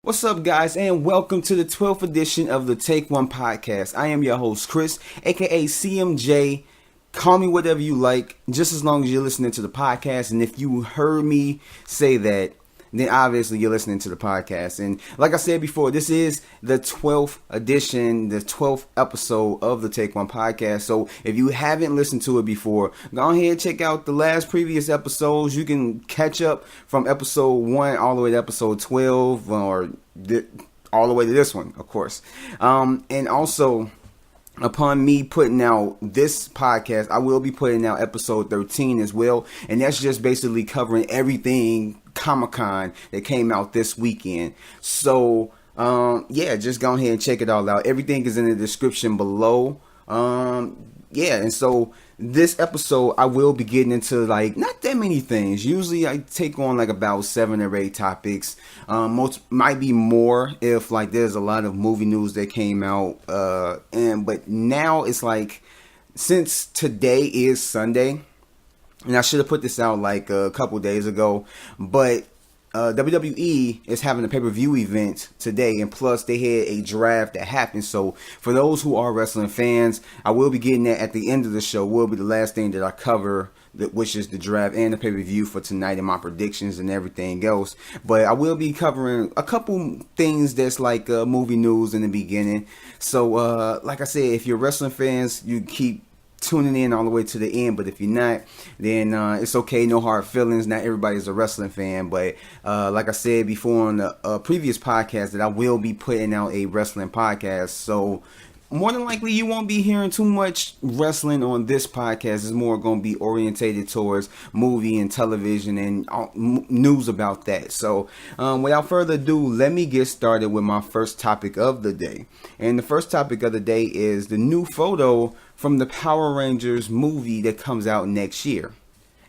What's up, guys, and welcome to the 12th edition of the Take One podcast. I am your host, Chris, aka CMJ. Call me whatever you like, just as long as you're listening to the podcast. And if you heard me say that, then obviously you're listening to the podcast. And like I said before, this is the 12th edition, the 12th episode of the Take One podcast. So if you haven't listened to it before, go ahead and check out the last previous episodes. You can catch up from episode 1 all the way to episode 12 or all the way to this one, of course. And also, upon me putting out this podcast, I will be putting out episode 13 as well. And that's just basically covering everything Comic-Con that came out this weekend. So, just go ahead and check it all out. Everything is in the description below. And so this episode, I will be getting into not that many things. Usually I take on about 7 or 8 topics. Most might be more if there's a lot of movie news that came out. But now it's since today is Sunday, and I should have put this out a couple days ago, but WWE is having a pay-per-view event today, and plus they had a draft that happened. So for those who are wrestling fans, I will be getting that at the end of the show. Will be the last thing that I cover, which is the draft and the pay-per-view for tonight and my predictions and everything else. But I will be covering a couple things that's movie news in the beginning. So like I said, if you're wrestling fans, you keep tuning in all the way to the end. But if you're not, then it's okay. No hard feelings. Not everybody's a wrestling fan. But like I said before on the previous podcast, that I will be putting out a wrestling podcast. So more than likely you won't be hearing too much wrestling on this podcast. It's more going to be orientated towards movie and television and news about that. So without further ado, let me get started with my first topic of the day. And the first topic of the day is the new photo from the Power Rangers movie that comes out next year.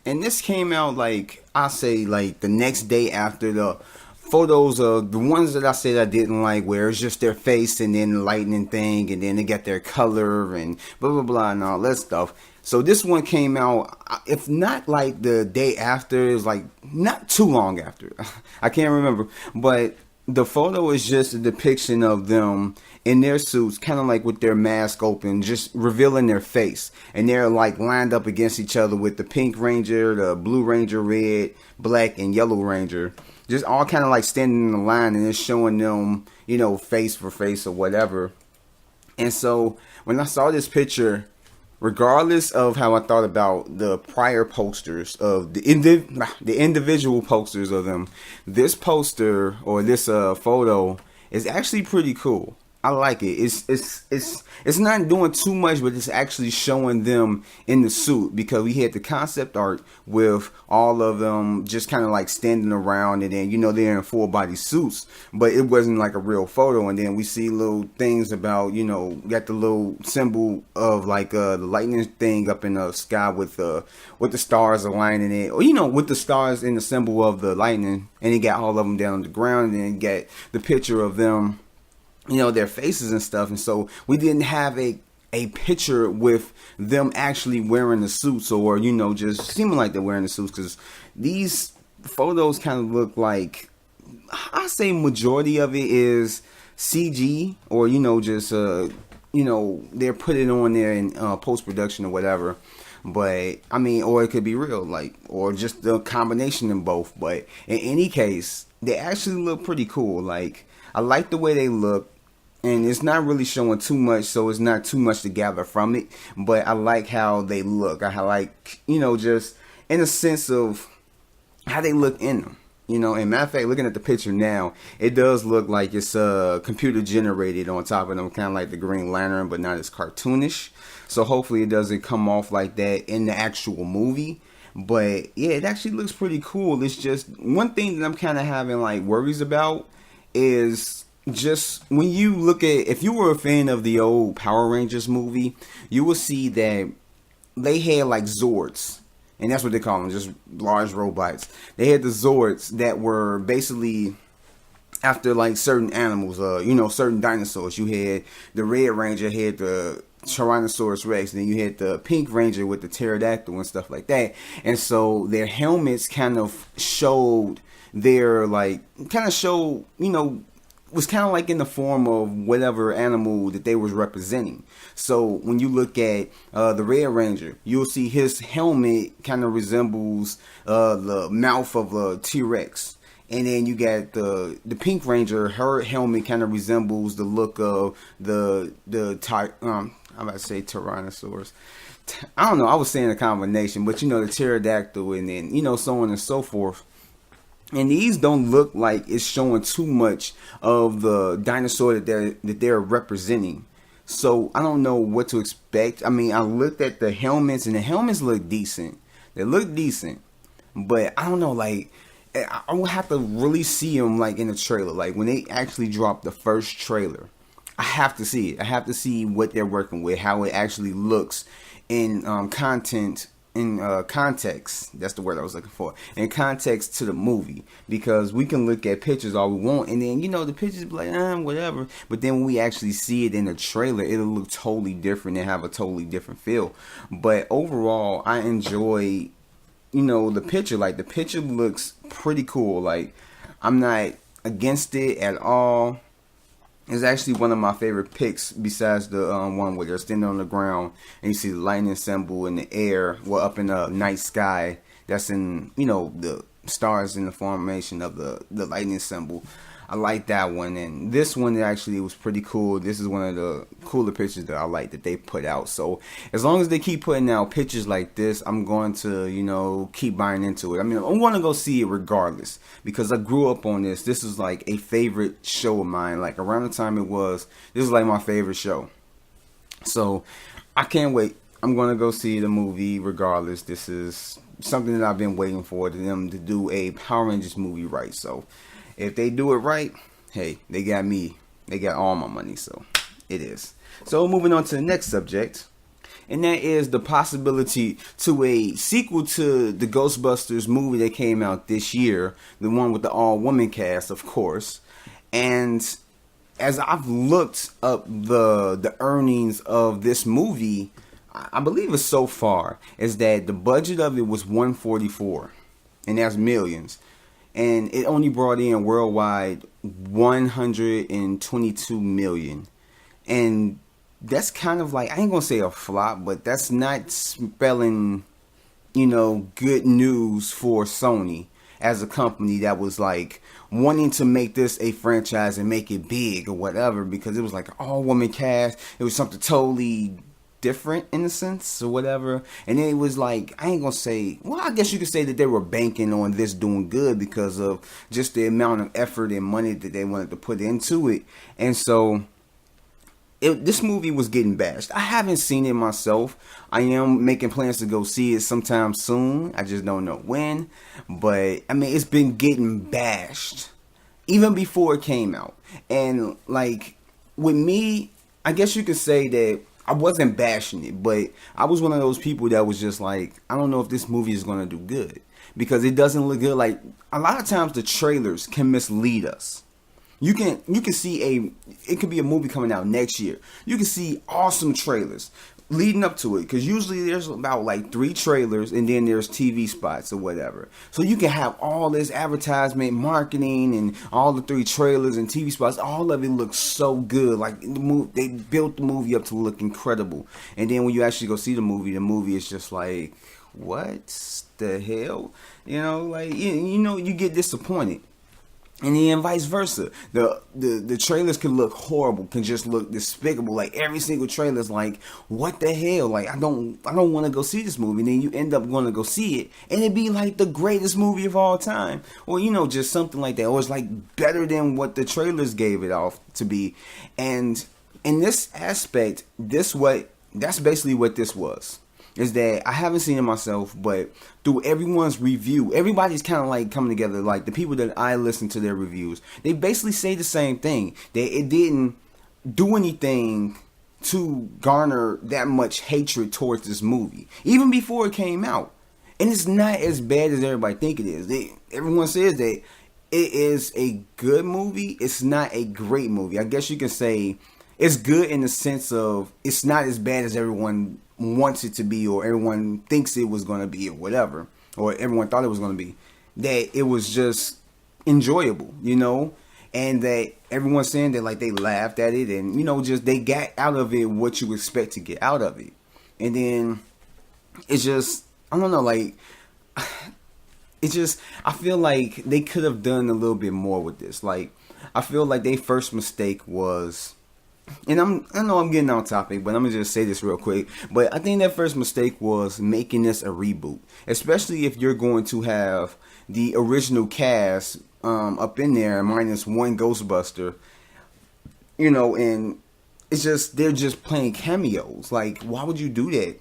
And this came out the next day after the photos of the ones that I said I didn't like, where it's just their face and then the lightning thing, and then they got their color and blah blah blah and all that stuff. So this one came out, if not the day after, it was not too long after. I can't remember, but the photo is just a depiction of them in their suits, kind of with their mask open, just revealing their face. And they're lined up against each other with the Pink Ranger, the Blue Ranger, Red, Black, and Yellow Ranger. Just all kind of standing in a line, and it's showing them, face for face or whatever. And so when I saw this picture, regardless of how I thought about the prior posters of the individual posters of them, this poster or this photo is actually pretty cool. I like it. It's not doing too much, but it's actually showing them in the suit, because we had the concept art with all of them just kind of standing around, and then they're in full body suits, but it wasn't a real photo. And then we see little things about got the little symbol of the lightning thing up in the sky with the stars aligning it, or with the stars in the symbol of the lightning, and it got all of them down on the ground, and then get the picture of them, their faces and stuff. And so we didn't have a picture with them actually wearing the suits, or just seeming like they're wearing the suits, because these photos kind of look I say majority of it is CG, or just they're putting on there in post-production or whatever. But I mean, or it could be real, or just the combination of both. But in any case, they actually look pretty cool. I like the way they look, and it's not really showing too much, so it's not too much to gather from it. But I like how they look. I like, just in a sense of how they look in them. And matter of fact, looking at the picture now, it does look like it's computer generated on top of them, kind of like the Green Lantern, but not as cartoonish. So hopefully it doesn't come off like that in the actual movie. But yeah, it actually looks pretty cool. It's just one thing that I'm kind of having worries about is just when you look at, if you were a fan of the old Power Rangers movie, you will see that they had Zords. And that's what they call them, just large robots. They had the Zords that were basically after certain animals, certain dinosaurs. You had the Red Ranger, had the Tyrannosaurus Rex, and then you had the Pink Ranger with the pterodactyl and stuff like that. And so their helmets kind of showed their was kind of like in the form of whatever animal that they was representing. So when you look at the Red Ranger, you'll see his helmet kind of resembles the mouth of a T-Rex. And then you got the Pink Ranger. Her helmet kind of resembles the look of I'm about to say Tyrannosaurus. I don't know. I was saying a combination, but you know, the pterodactyl, and then you know, so on and so forth. And these don't look like it's showing too much of the dinosaur that they're representing. So I don't know what to expect. I mean, I looked at the helmets, and the helmets look decent. They look decent, but I don't know. Like, I would have to really see them like in the trailer. Like when they actually drop the first trailer, I have to see it. I have to see what they're working with, how it actually looks in context. That's the word I was looking for. In context to the movie, because we can look at pictures all we want, and then you know the pictures be like whatever. But then when we actually see it in the trailer, it'll look totally different and have a totally different feel. But overall, I enjoy, you know, the picture. Like the picture looks pretty cool. Like I'm not against it at all. It's actually one of my favorite picks besides the one where they're standing on the ground and you see the lightning symbol in the air, well, up in the night sky. That's in, you know, the stars in the formation of the lightning symbol. I like that one, and this one actually was pretty cool. This is one of the cooler pictures that I like that they put out. So as long as they keep putting out pictures like this, I'm going to, you know, keep buying into it. I mean, I'm going to go see it regardless because I grew up on this. This is like a favorite show of mine. Like around the time this is like my favorite show. So I can't wait. I'm going to go see the movie regardless. This is something that I've been waiting for them to do a Power Rangers movie right. So if they do it right, hey, they got me. They got all my money, so it is. So moving on to the next subject, and that is the possibility to a sequel to the Ghostbusters movie that came out this year, the one with the all-woman cast, of course. And as I've looked up the earnings of this movie, I believe it's so far is that the budget of it was 144, and that's millions. And it only brought in worldwide 122 million. And that's kind of like, I ain't gonna say a flop, but that's not spelling, you know, good news for Sony as a company that was like wanting to make this a franchise and make it big or whatever, because it was like an all-woman cast. It was something totally different in a sense or whatever. And then it was like, I ain't gonna say, well, I guess you could say that they were banking on this doing good because of just the amount of effort and money that they wanted to put into it. And so this movie was getting bashed. I haven't seen it myself. I am making plans to go see it sometime soon. I just don't know when. But I mean, it's been getting bashed even before it came out. And like with me, I guess you could say that I wasn't bashing it, but I was one of those people that was just like, I don't know if this movie is going to do good because it doesn't look good. Like a lot of times the trailers can mislead us. You can see it could be a movie coming out next year. You can see awesome trailers leading up to it, because usually there's about like 3 trailers and then there's TV spots or whatever. So you can have all this advertisement, marketing, and all the 3 trailers and TV spots. All of it looks so good. Like they built the movie up to look incredible. And then when you actually go see the movie is just like, what the hell? You know, like you know, you get disappointed. And then vice versa. The trailers can look horrible, can just look despicable. Like every single trailer is like, what the hell? Like I don't want to go see this movie. And then you end up going to go see it, and it'd be like the greatest movie of all time, or you know, just something like that, or it's like better than what the trailers gave it off to be. And in this aspect, that's basically what this was. Is that I haven't seen it myself, but through everyone's review, everybody's kind of like coming together. Like the people that I listen to their reviews, they basically say the same thing. That it didn't do anything to garner that much hatred towards this movie, even before it came out. And it's not as bad as everybody think it is. Everyone says that it is a good movie. It's not a great movie. I guess you can say it's good in the sense of it's not as bad as everyone wants it to be, or everyone thinks it was going to be, or whatever, or everyone thought it was going to be. That it was just enjoyable, you know. and that everyone's saying that like they laughed at it, and just they got out of it what you expect to get out of it. And then it's just, I don't know, like, it's just, I feel like they could have done a little bit more with this. Like, I feel like their first mistake was, and I know I'm getting on topic, but I'm gonna just say this real quick. But I think that first mistake was making this a reboot, especially if you're going to have the original cast up in there minus one Ghostbuster, and it's just, they're just playing cameos. Like, why would you do that?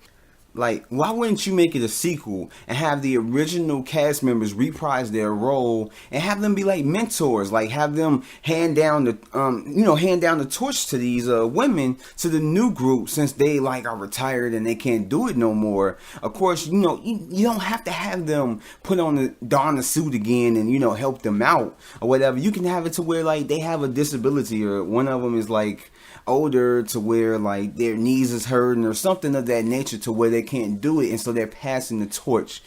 Like, why wouldn't you make it a sequel and have the original cast members reprise their role and have them be like mentors, like have them hand down the torch to these women, to the new group, since they like are retired and they can't do it no more. Of course, you don't have to have them don the suit again and help them out or whatever. You can have it to where like they have a disability, or one of them is like older to where like their knees is hurting or something of that nature, to where they can't do it, and so they're passing the torch.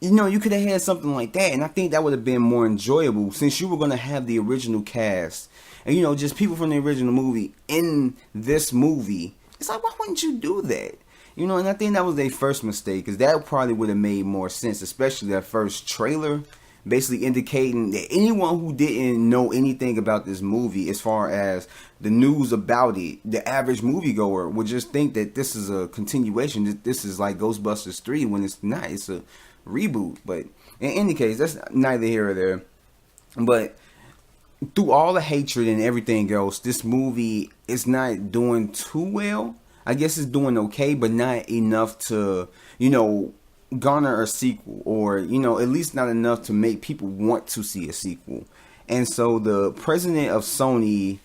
You could have had something like that, and I think that would have been more enjoyable, since you were going to have the original cast and just people from the original movie in this movie. It's like, why wouldn't you do that? And I think that was their first mistake, because that probably would have made more sense, especially that first trailer basically indicating that anyone who didn't know anything about this movie, as far as the news about it, the average moviegoer would just think that this is a continuation, that this is like Ghostbusters 3, when it's not. It's a reboot. But in any case, that's neither here or there. But through all the hatred and everything else, this movie is not doing too well. I guess it's doing okay, but not enough to, garner a sequel, or at least not enough to make people want to see a sequel. And so the president of Sony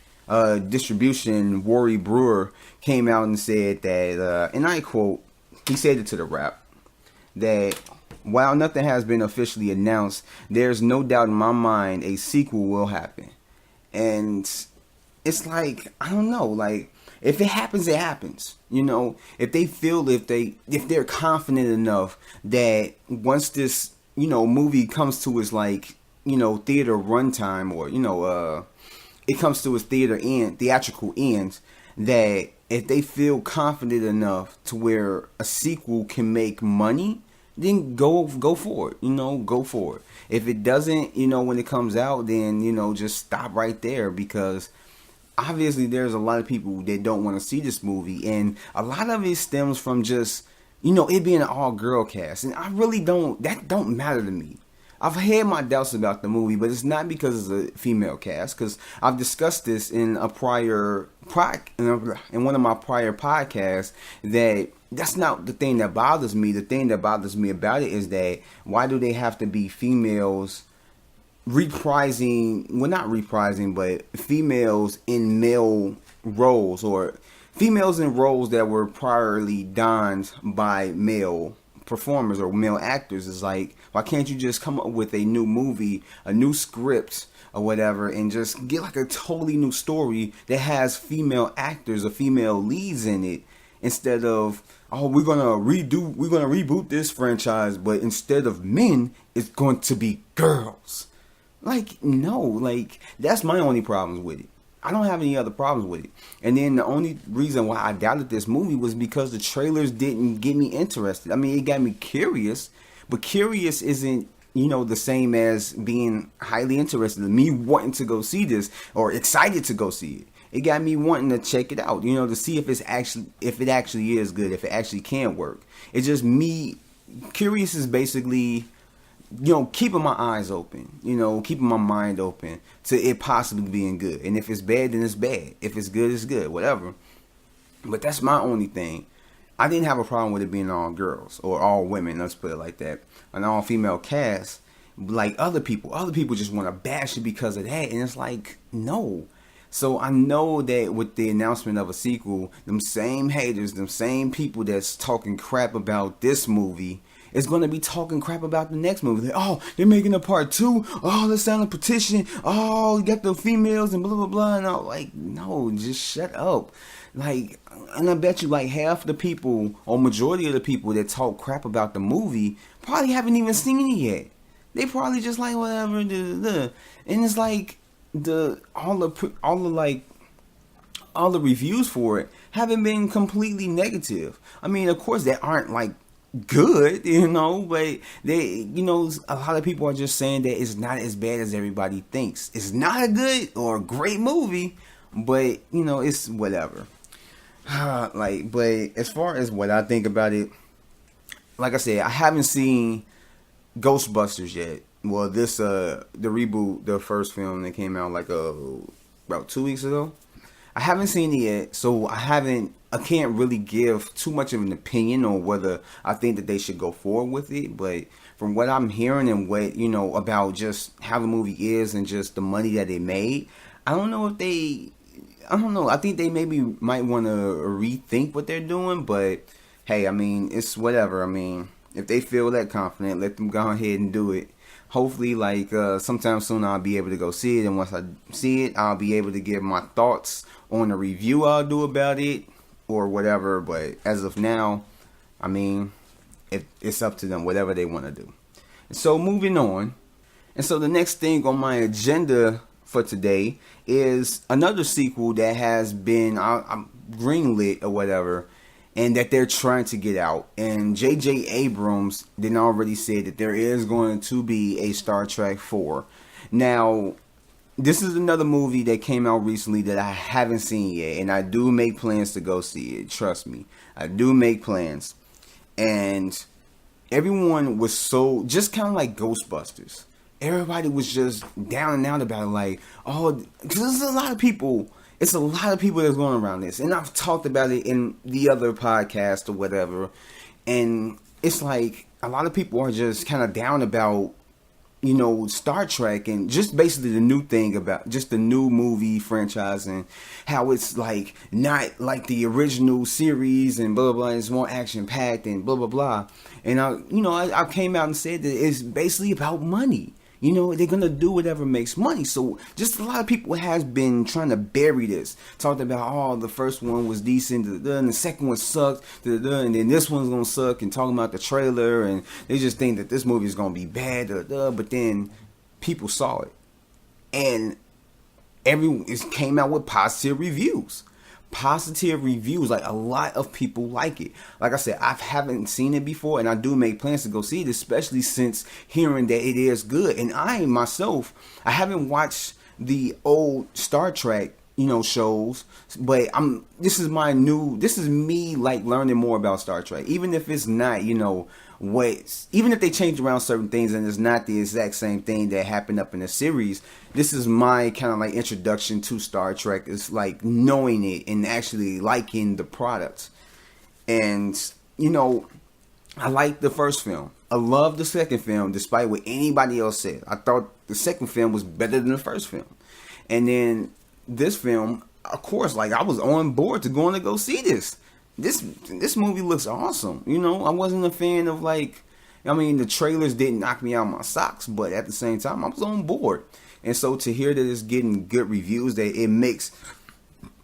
distribution, Rory Brewer, came out and said that, and I quote, he said it to the Wrap, that while nothing has been officially announced, there's no doubt in my mind a sequel will happen. And it's like, I don't know, like, if it happens, it happens. If they feel, if they're confident enough that once this, movie comes to its like, theater runtime, or, it comes to its theatrical ends, that if they feel confident enough to where a sequel can make money, then go for it, go for it. If it doesn't, when it comes out, then, just stop right there, because obviously there's a lot of people that don't want to see this movie, and a lot of it stems from just, it being an all-girl cast, and that don't matter to me. I've had my doubts about the movie, but it's not because it's a female cast, because I've discussed this in a in one of my prior podcasts, that that's not the thing that bothers me. The thing that bothers me about it is that, why do they have to be females reprising, well, not reprising, but females in male roles, or females in roles that were priorly donned by male performers or male actors? Is like, why can't you just come up with a new movie, a new script or whatever, and just get like a totally new story that has female actors or female leads in it, instead of, oh, we're gonna reboot this franchise, but instead of men, it's going to be girls. Like, no, like, that's my only problems with it. I don't have any other problems with it. And then the only reason why I doubted this movie was because the trailers didn't get me interested. I mean, it got me curious, but curious isn't, the same as being highly interested. Me wanting to go see this, or excited to go see it. It got me wanting to check it out, to see if it actually is good, if it actually can work. It's just me. Curious is basically, keeping my eyes open, keeping my mind open to it possibly being good. And if it's bad, then it's bad. If it's good, it's good, whatever. But that's my only thing. I didn't have a problem with it being all girls, or all women, let's put it like that, an all female cast. Like other people just want to bash it because of that. And it's like, no. So I know that with the announcement of a sequel, them same haters, them same people that's talking crap about this movie, is going to be talking crap about the next movie. Oh, they're making a part 2. Oh, let's sign a petition. Oh, you got the females and blah, blah, blah. And I'm like, no, just shut up. Like, and I bet you like half the people, or majority of the people that talk crap about the movie, probably haven't even seen it yet. They probably just like, whatever. And it's like, all the reviews for it haven't been completely negative. I mean, of course, they aren't like good, but a lot of people are just saying that it's not as bad as everybody thinks. It's not a good or a great movie, but it's whatever. But as far as what I think about it, like I said, I haven't seen Ghostbusters yet. Well, the reboot, the first film that came out like about 2 weeks ago. I haven't seen it yet, so I can't really give too much of an opinion on whether I think that they should go forward with it. But from what I'm hearing and what, about just how the movie is and just the money that they made, I don't know. I think they maybe might want to rethink what they're doing, but hey, I mean, it's whatever. I mean, if they feel that confident, let them go ahead and do it. Hopefully, sometime soon I'll be able to go see it, and once I see it, I'll be able to give my thoughts on the review I'll do about it or whatever. But as of now, I mean, it's up to them, whatever they want to do. So moving on, and so the next thing on my agenda for today is another sequel that has been greenlit or whatever, and that they're trying to get out. And J.J. Abrams then already said that there is going to be a Star Trek 4. Now, this is another movie that came out recently that I haven't seen yet, and I do make plans to go see it. Trust me, I do make plans. And everyone was just kind of like Ghostbusters. Everybody was just down and out about it, like, because there's a lot of people. It's a lot of people that's going around this, and I've talked about it in the other podcast or whatever, and it's like a lot of people are just kind of down about, Star Trek and just basically the new thing about just the new movie franchise and how it's like not like the original series and blah blah blah. It's more action packed and blah blah blah. And I came out and said that it's basically about money. They're going to do whatever makes money. So just a lot of people has been trying to bury this. Talked about, the first one was decent, and the second one sucked, and then this one's going to suck, and talking about the trailer, and they just think that this movie is going to be bad, but then people saw it. And it came out with positive reviews. Like a lot of people like it. Like I said, I haven't seen it before, and I do make plans to go see it, especially since hearing that it is good. And I haven't watched the old Star Trek shows, but this is me like learning more about Star Trek, even if it's not even if they change around certain things and it's not the exact same thing that happened up in the series. This is my kind of like introduction to Star Trek. It's like knowing it and actually liking the product. And I like the first film. I love the second film, despite what anybody else said. I thought the second film was better than the first film. And then this film, of course, I was on board to go see this. This movie looks awesome. I wasn't a fan of the trailers didn't knock me out of my socks, but at the same time, I was on board. And so to hear that it's getting good reviews, that it makes,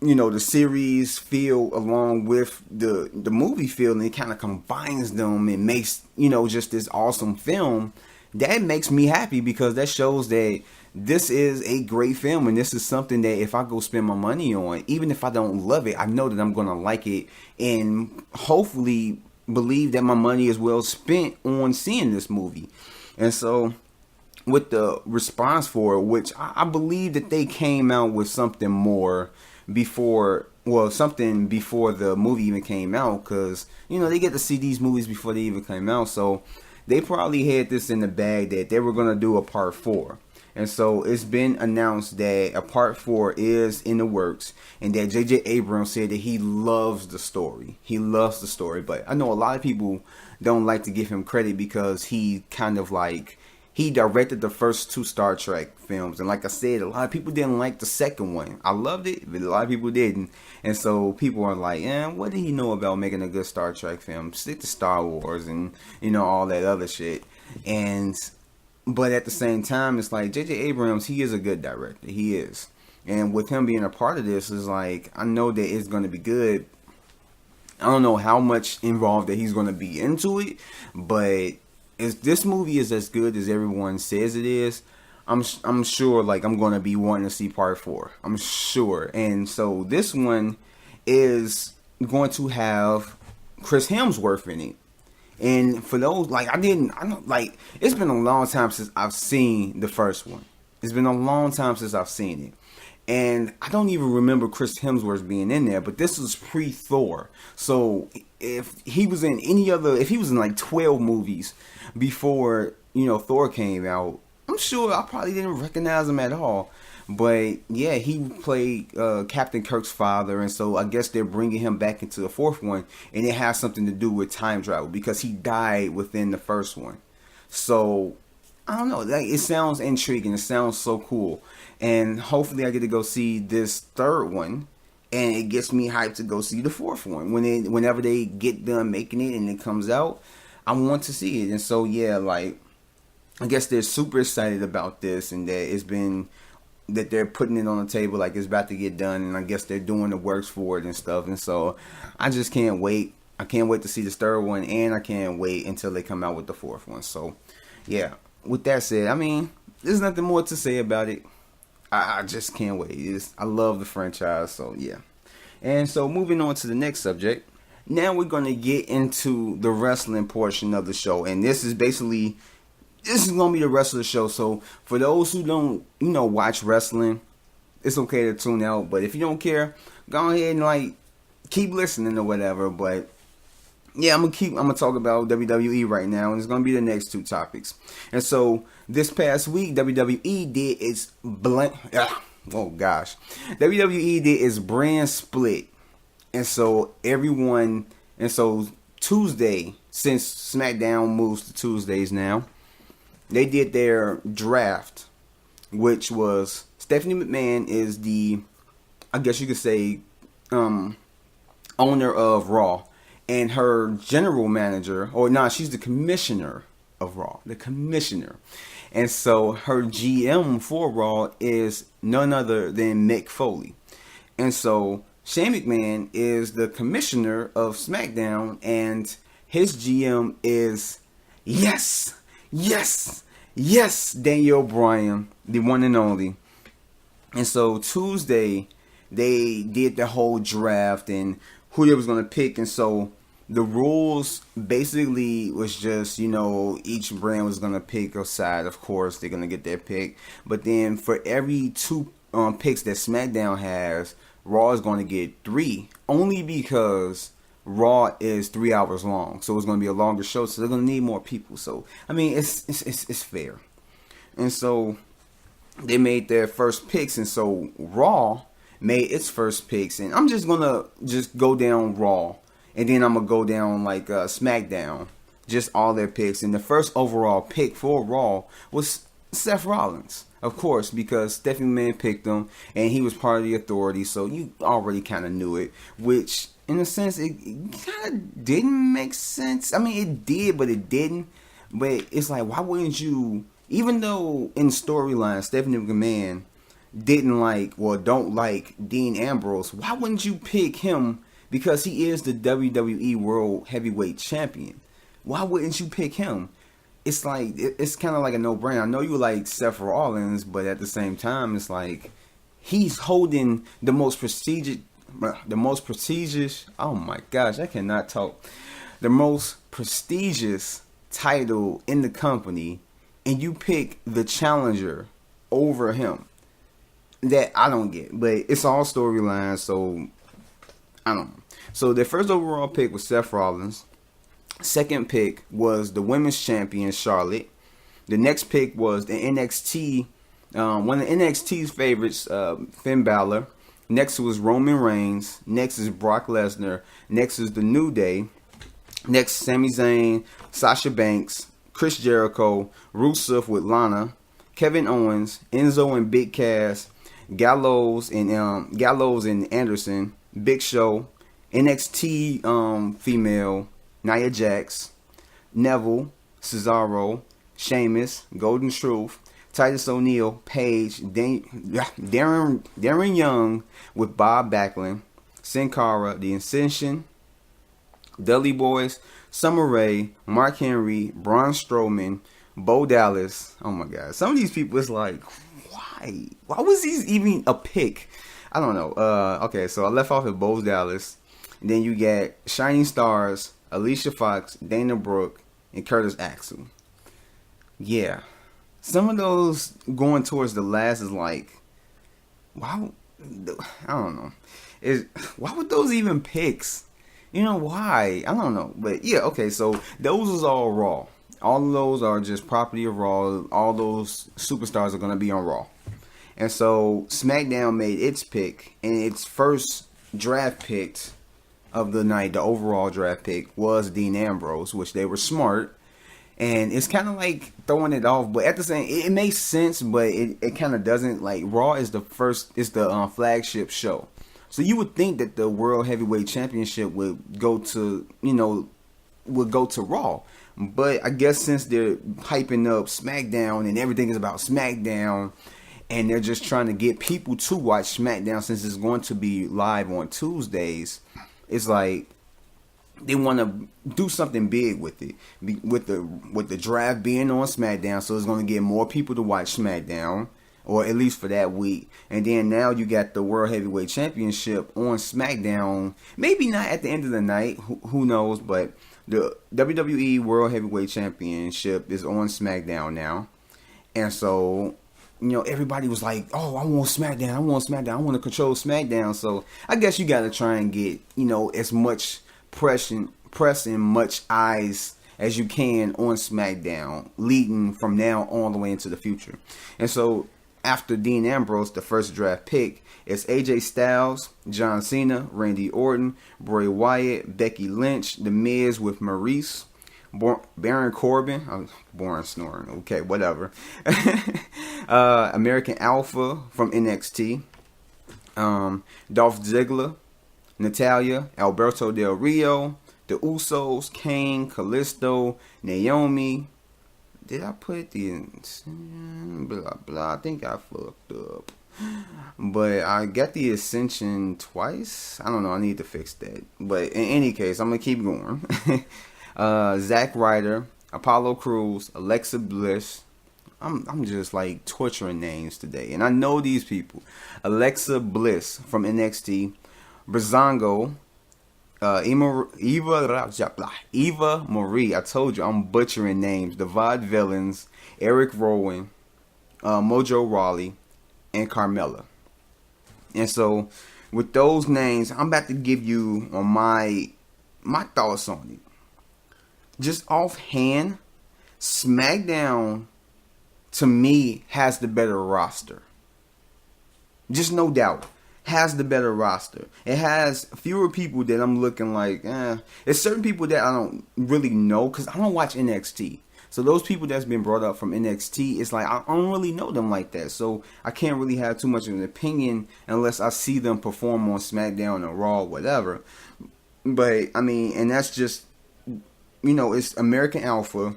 the series feel along with the movie feel, and it kind of combines them and makes, just this awesome film, that makes me happy, because that shows that this is a great film, and this is something that if I go spend my money on, even if I don't love it, I know that I'm going to like it and hopefully believe that my money is well spent on seeing this movie. And so with the response for it, which I believe that they came out with something more something before the movie even came out, because, they get to see these movies before they even came out. So they probably had this in the bag that they were going to do a part 4. And so it's been announced that a part 4 is in the works, and that J.J. Abrams said that he loves the story. But I know a lot of people don't like to give him credit because he kind of he directed the first 2 Star Trek films. And like I said, a lot of people didn't like the second one. I loved it, but a lot of people didn't. And so people are like, what did he know about making a good Star Trek film? Stick to Star Wars and, all that other shit. But at the same time, it's like J.J. Abrams, he is a good director. He is. And with him being a part of this, is I know that it's going to be good. I don't know how much involved that he's going to be into it, but if this movie is as good as everyone says it is, I'm sure like I'm gonna be wanting to see part 4. I'm sure, and so this one is going to have Chris Hemsworth in it. And for those I don't like. It's been a long time since I've seen the first one. It's been a long time since I've seen it. And I don't even remember Chris Hemsworth being in there, but this was pre-Thor. So if he was in if he was in like 12 movies before, Thor came out, I'm sure I probably didn't recognize him at all. But yeah, he played Captain Kirk's father, and so I guess they're bringing him back into the fourth one, and it has something to do with time travel because he died within the first one. So I don't know. It sounds intriguing. It sounds so cool, and hopefully I get to go see this third one, and it gets me hyped to go see the fourth one whenever they get done making it and it comes out. I want to see it, and so yeah, I guess they're super excited about this, and that they're putting it on the table like it's about to get done, and I guess they're doing the works for it and stuff, and so I just can't wait. I can't wait to see this third one, and I can't wait until they come out with the fourth one. So yeah, with that said, there's nothing more to say about it. I just can't wait. I love the franchise, so yeah. And so moving on to the next subject, now we're going to get into the wrestling portion of the show, and this is going to be the rest of the show. So for those who don't, watch wrestling, it's okay to tune out. But if you don't care, go ahead and keep listening or whatever. But yeah, I'm gonna talk about WWE right now, and it's gonna be the next two topics. And so this past week, WWE did its WWE did its brand split, and so Tuesday, since SmackDown moves to Tuesdays now, they did their draft, which was Stephanie McMahon is I guess you could say, owner of Raw, and her general manager, she's the commissioner of Raw, the commissioner. And so her GM for Raw is none other than Mick Foley. And so Shane McMahon is the commissioner of SmackDown, and his GM is, yes, Daniel Bryan, the one and only. And so Tuesday, they did the whole draft and who they was going to pick. And so the rules basically was just, each brand was going to pick a side. Of course, they're going to get their pick. But then for every two picks that SmackDown has, Raw is going to get 3. Only because Raw is 3 hours long, so it's going to be a longer show, so they're going to need more people. So it's fair. And so they made their first picks, and so Raw made its first picks, and I'm just gonna go down Raw, and then I'm gonna go down SmackDown, just all their picks. And the first overall pick for Raw was Seth Rollins, of course, because Stephanie McMahon picked him, and he was part of the Authority, so you already kind of knew it, which in a sense, it kind of didn't make sense. It did, but it didn't. But it's like, why wouldn't you, even though in storyline, Stephanie McMahon don't like Dean Ambrose, why wouldn't you pick him? Because he is the WWE World Heavyweight Champion. Why wouldn't you pick him? It's like, it's kind of like a no-brainer. I know you like Seth Rollins, but at the same time, it's like, he's holding the most prestigious, oh my gosh, I cannot talk. The most prestigious title in the company, and you pick the challenger over him. That I don't get, but it's all storyline, so I don't know. So their first overall pick was Seth Rollins. Second pick was the women's champion, Charlotte. The next pick was the NXT, one of NXT's favorites, Finn Balor. Next was Roman Reigns. Next is Brock Lesnar. Next is The New Day. Next, Sami Zayn, Sasha Banks, Chris Jericho, Rusev with Lana, Kevin Owens, Enzo and Big Cass, Gallows and Anderson, Big Show, NXT female, Nia Jax, Neville, Cesaro, Sheamus, Golden Truth, Titus O'Neil, Paige, Darren Young with Bob Backlund, Sin Cara, The Ascension, Dudley Boys, Summer Rae, Mark Henry, Braun Strowman, Bo Dallas. Oh my God. Some of these people, it's like, why? Why was he even a pick? I don't know. Okay, so I left off at Bo Dallas. And then you get Shining Stars, Alicia Fox, Dana Brooke, and Curtis Axel. Yeah. Some of those going towards the last is like, why? I don't know. Why would those even picks? You know why? I don't know. But yeah, okay, so those is all Raw. All of those are just property of Raw. All those superstars are going to be on Raw. And so SmackDown made its pick, and its first draft pick of the night, the overall draft pick, was Dean Ambrose, which they were smart. And it's kind of like throwing it off, but at the same, it makes sense, but it kind of doesn't. Like, Raw is the flagship show. So you would think that the World Heavyweight Championship would go to Raw. But I guess since they're hyping up SmackDown and everything is about SmackDown, and they're just trying to get people to watch SmackDown since it's going to be live on Tuesdays, it's like they want to do something big with it, with the draft being on SmackDown, so it's going to get more people to watch SmackDown, or at least for that week. And then now you got the World Heavyweight Championship on SmackDown. Maybe not at the end of the night, who knows, but the WWE World Heavyweight Championship is on SmackDown now. And so, everybody was like, oh, I want SmackDown, I want to control SmackDown. So I guess you got to try and get, as much press and much eyes as you can on SmackDown, leading from now all the way into the future. And so after Dean Ambrose, the first draft pick, it's AJ Styles, John Cena, Randy Orton, Bray Wyatt, Becky Lynch, The Miz with Maurice, Baron Corbin, I'm born snoring, okay, whatever. American Alpha from NXT, Dolph Ziggler, Natalia, Alberto Del Rio, The Usos, Kane, Kalisto, Naomi. Did I put the blah blah? I think I fucked up. But I got the Ascension twice. I don't know. I need to fix that. But in any case, I'm gonna keep going. Zack Ryder, Apollo Crews, Alexa Bliss. I'm just like torturing names today, and I know these people. Alexa Bliss from NXT. Brazongo, Eva Marie. I told you I'm butchering names. The Vaudevillains, Eric Rowan, Mojo Rawley, and Carmella. And so, with those names, I'm about to give you on my thoughts on it. Just offhand, SmackDown to me has the better roster. Just no doubt. Has the better roster. It has fewer people that I'm looking like, There's certain people that I don't really know because I don't watch NXT. So those people that's been brought up from NXT, it's like I don't really know them like that. So I can't really have too much of an opinion unless I see them perform on SmackDown or Raw or whatever. But, I mean, and that's just, it's American Alpha.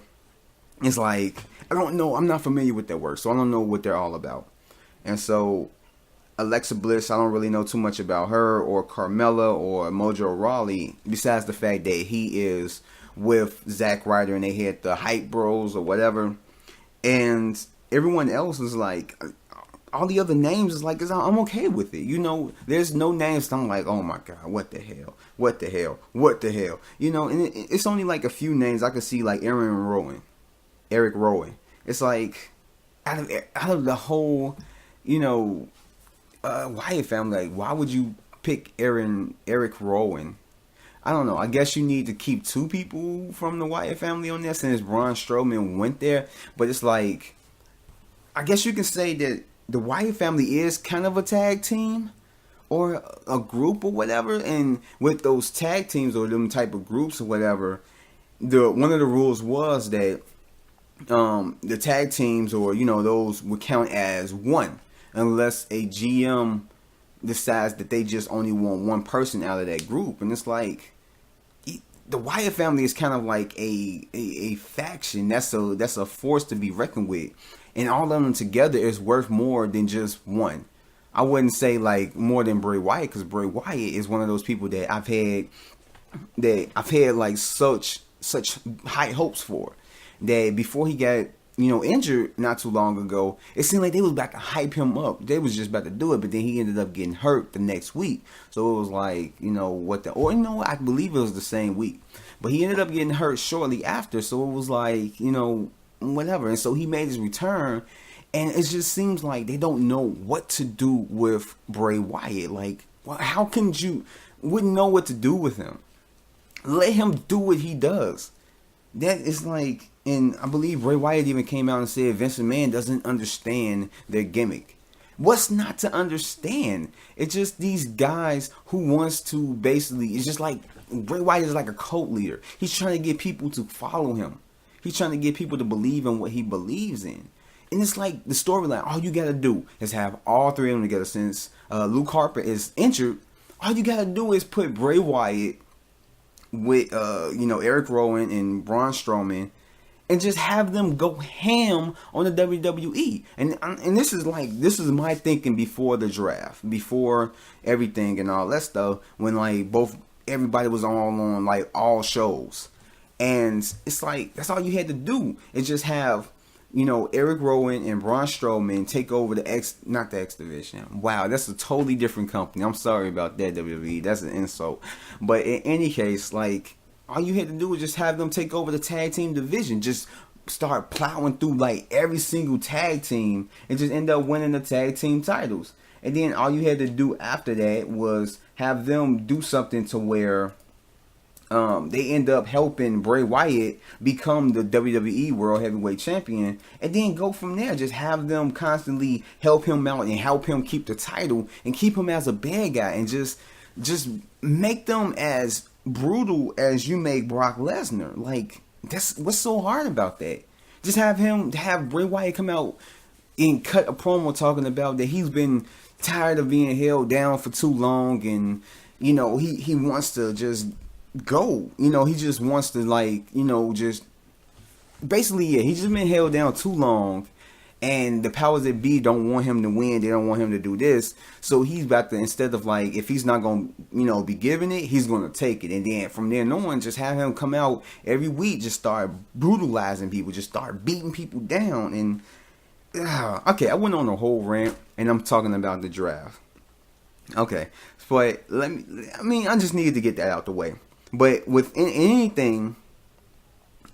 It's like, I don't know. I'm not familiar with their work, so I don't know what they're all about. And so Alexa Bliss, I don't really know too much about her or Carmella or Mojo Rawley, besides the fact that he is with Zack Ryder and they had the Hype Bros or whatever. And everyone else is like, all the other names is like, I'm okay with it. There's no names that I'm like, oh my God, what the hell? And it's only like a few names I could see, like Eric Rowan. It's like, out of the whole, Wyatt family, like, why would you pick Eric Rowan? I don't know. I guess you need to keep two people from the Wyatt family on there since Braun Strowman went there. But it's like, I guess you can say that the Wyatt family is kind of a tag team or a group or whatever. And with those tag teams or them type of groups or whatever, one of the rules was that the tag teams or, those would count as one. Unless a GM decides that they just only want one person out of that group. And it's like, the Wyatt family is kind of like a faction. That's a force to be reckoned with. And all of them together is worth more than just one. I wouldn't say like more than Bray Wyatt, because Bray Wyatt is one of those people that I've had like such high hopes for. That before he got injured not too long ago, it seemed like they was about to hype him up. They was just about to do it, but then he ended up getting hurt the next week. So it was like, I believe it was the same week. But he ended up getting hurt shortly after, so it was like, whatever. And so he made his return, and it just seems like they don't know what to do with Bray Wyatt. Like, how can you wouldn't know what to do with him? Let him do what he does. That is like, and I believe Bray Wyatt even came out and said Vince McMahon doesn't understand their gimmick. What's not to understand? It's just these guys who wants to basically, it's just like Bray Wyatt is like a cult leader. He's trying to get people to follow him. He's trying to get people to believe in what he believes in. And it's like the storyline, all you got to do is have all three of them together. Since Luke Harper is injured, all you got to do is put Bray Wyatt with Eric Rowan and Braun Strowman, and just have them go ham on the WWE. And this is my thinking before the draft, before everything and all that stuff, when like everybody was on like all shows. And it's like that's all you had to do is just have Eric Rowan and Braun Strowman take over not the X Division. Wow, that's a totally different company. I'm sorry about that, WWE. That's an insult. But in any case, like, all you had to do was just have them take over the tag team division. Just start plowing through like every single tag team and just end up winning the tag team titles. And then all you had to do after that was have them do something to where they end up helping Bray Wyatt become the WWE World Heavyweight Champion, and then go from there. Just have them constantly help him out and help him keep the title and keep him as a bad guy, and just make them as brutal as you make Brock Lesnar. Like, that's what's so hard about that. Just have Bray Wyatt come out and cut a promo talking about that he's been tired of being held down for too long, and he wants to just go. He just wants to just basically, he's just been held down too long, and the powers that be don't want him to win. They don't want him to do this. So he's about to, instead of like, if he's not going to be giving it, he's going to take it. And then from there on, just have him come out every week, just start brutalizing people, just start beating people down. And okay, I went on a whole rant, and I'm talking about the draft. Okay, but I just needed to get that out the way. But with anything,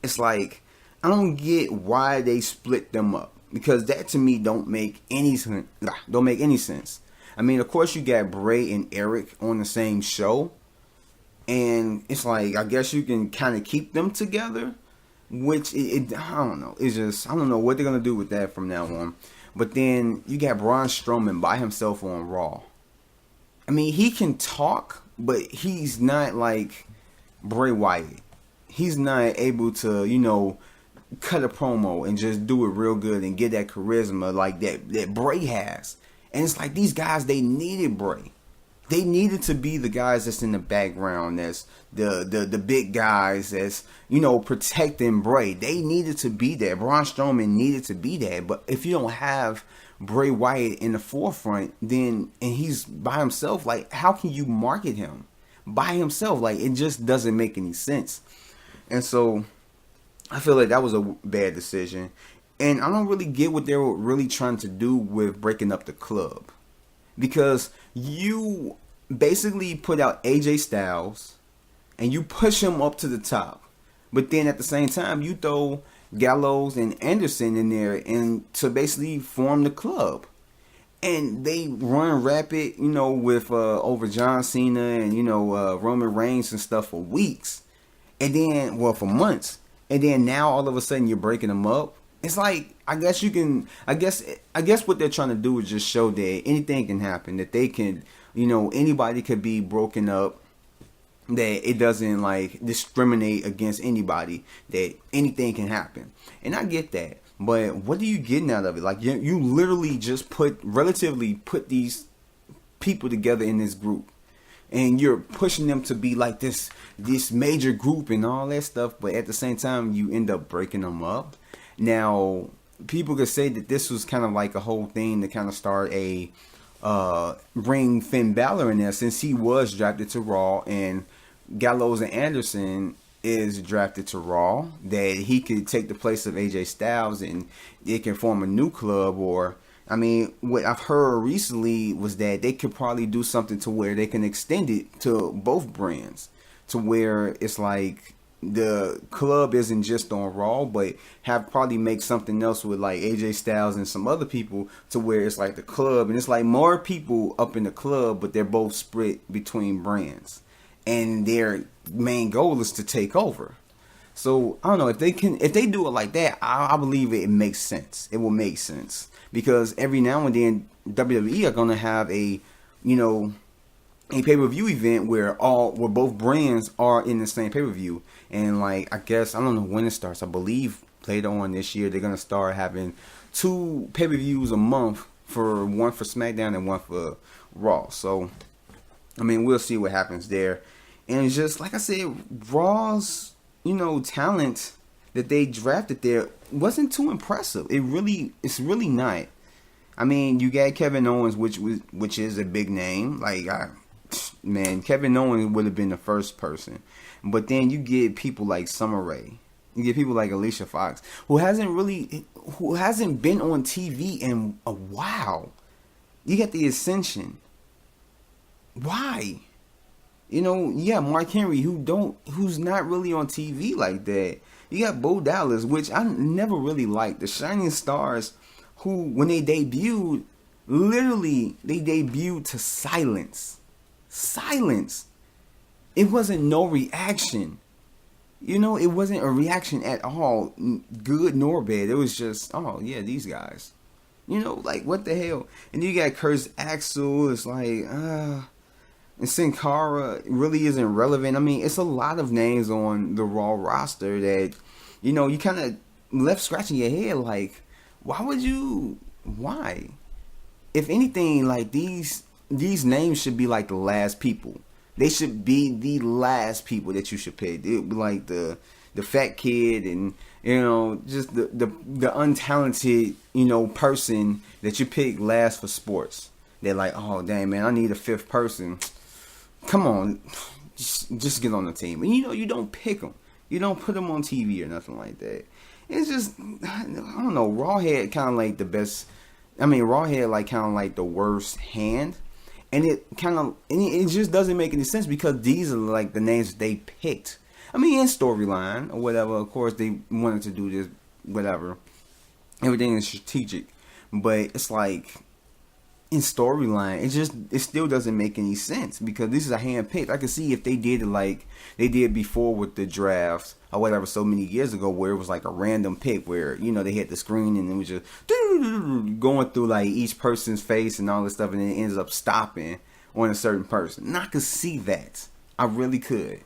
it's like, I don't get why they split them up, because that to me don't make any sense. I mean, of course you got Bray and Eric on the same show, and it's like, I guess you can kind of keep them together, which I don't know. It's just, I don't know what they're gonna do with that from now on. But then you got Braun Strowman by himself on Raw. I mean, he can talk, but he's not like Bray Wyatt. He's not able to, cut a promo and just do it real good and get that charisma like that Bray has. And it's like, these guys, they needed Bray. They needed to be the guys that's in the background, that's the big guys that's, protecting Bray. They needed to be there. Braun Strowman needed to be there. But if you don't have Bray Wyatt in the forefront, then, and he's by himself, like, how can you market him by himself? Like, it just doesn't make any sense. And so I feel like that was a bad decision. And I don't really get what they were really trying to do with breaking up the club, because you basically put out AJ Styles and you push him up to the top, but then at the same time you throw Gallows and Anderson in there and to basically form the club. And they run rapid, with over John Cena and Roman Reigns and stuff for weeks, and then for months, and then now all of a sudden you're breaking them up. It's like, I guess what they're trying to do is just show that anything can happen, that they can, anybody could be broken up, that it doesn't like discriminate against anybody, that anything can happen. And I get that, but what are you getting out of it? Like, you literally just put these people together in this group, and you're pushing them to be like this major group and all that stuff, but at the same time you end up breaking them up. Now, people could say that this was kind of like a whole thing to kind of start bring Finn Balor in there, since he was drafted to Raw, and Gallows and Anderson is drafted to Raw, that he could take the place of AJ Styles and they can form a new club. Or, I mean, what I've heard recently was that they could probably do something to where they can extend it to both brands, to where it's like the club isn't just on Raw, but have probably make something else with like AJ Styles and some other people, to where it's like the club and it's like more people up in the club, but they're both split between brands, and their main goal is to take over. So I don't know if they do it like that. I believe it makes sense. It will make sense, because every now and then WWE are gonna have a pay-per-view event where both brands are in the same pay-per-view. And like, I guess, I don't know when it starts. I believe later on this year they're gonna start having 2 pay-per-views a month, for one for SmackDown and one for Raw. So I mean, we'll see what happens there. And it's just like I said, Raw's talent that they drafted there wasn't too impressive. It's really not. I mean, you got Kevin Owens, which is a big name. Like, Kevin Owens would have been the first person. But then you get people like Summer Rae. You get people like Alicia Fox, who hasn't been on TV in a while. You got the Ascension. Why? Mark Henry, who's not really on TV like that. You got Bo Dallas, which I never really liked. The Shining Stars, who, when they debuted, literally, they debuted to silence. Silence. It wasn't no reaction. It wasn't a reaction at all, good nor bad. It was just, oh, yeah, these guys. Like, what the hell? And you got Curtis Axel, it's like, and Sin Cara really isn't relevant. I mean, it's a lot of names on the Raw roster that, you kind of left scratching your head like, why? If anything, like, these names should be like the last people. They should be the last people that you should pick. It would be like the fat kid and, just the untalented, person that you pick last for sports. They're like, oh, dang, man, I need a 5th person. Come on, just get on the team. And you don't pick them. You don't put them on TV or nothing like that. It's just, I don't know, Raw had kind of like the best. I mean, Raw had like kind of like the worst hand. And it just doesn't make any sense, because these are like the names they picked. I mean, in storyline or whatever, of course they wanted to do this, whatever. Everything is strategic. But it's like, in storyline, it still doesn't make any sense, because this is a hand picked. I could see if they did it like they did before with the draft or whatever, so many years ago, where it was like a random pick where they hit the screen and it was just going through like each person's face and all this stuff, and then it ends up stopping on a certain person. And I could see that. I really could.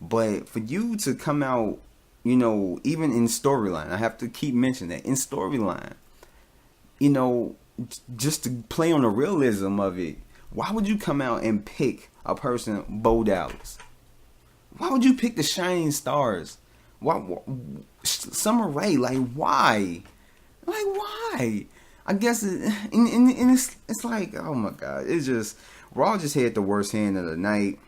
But for you to come out, even in storyline, I have to keep mentioning that in storyline, just to play on the realism of it, why would you come out and pick a person, Bo Dallas? Why would you pick the Shining Stars? Why Summer Rae? Like, why? Like, why? I guess it's like, oh my God, it's just, Raw just had the worst hand of the night.